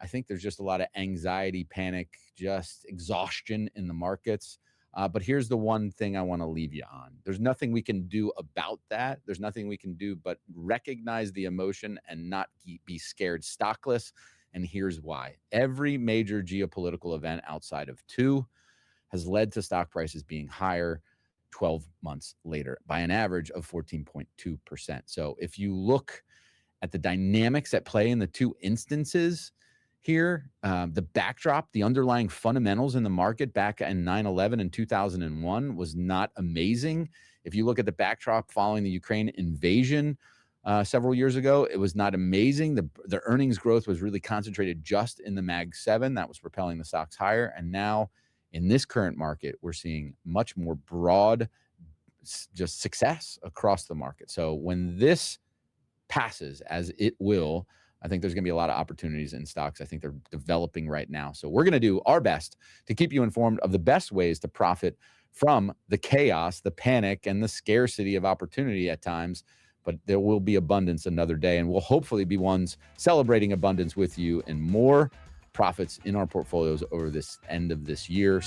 I think there's just a lot of anxiety, panic, just exhaustion in the markets. But here's the one thing I want to leave you on. There's nothing we can do about that. There's nothing we can do but recognize the emotion and not be scared stockless. And here's why. Every major geopolitical event outside of two has led to stock prices being higher 12 months later by an average of 14.2%. So if you look at the dynamics at play in the two instances here, the backdrop, the underlying fundamentals in the market back in 9/11 and 2001 was not amazing. If you look at the backdrop following the Ukraine invasion several years ago, it was not amazing. The earnings growth was really concentrated just in the Mag 7. That was propelling the stocks higher. And now in this current market, we're seeing much more broad just success across the market. So when this passes, as it will, I think there's going to be a lot of opportunities in stocks. I think they're developing right now. So we're going to do our best to keep you informed of the best ways to profit from the chaos, the panic, and the scarcity of opportunity at times. But there will be abundance another day, and we'll hopefully be ones celebrating abundance with you and more profits in our portfolios over this end of this year.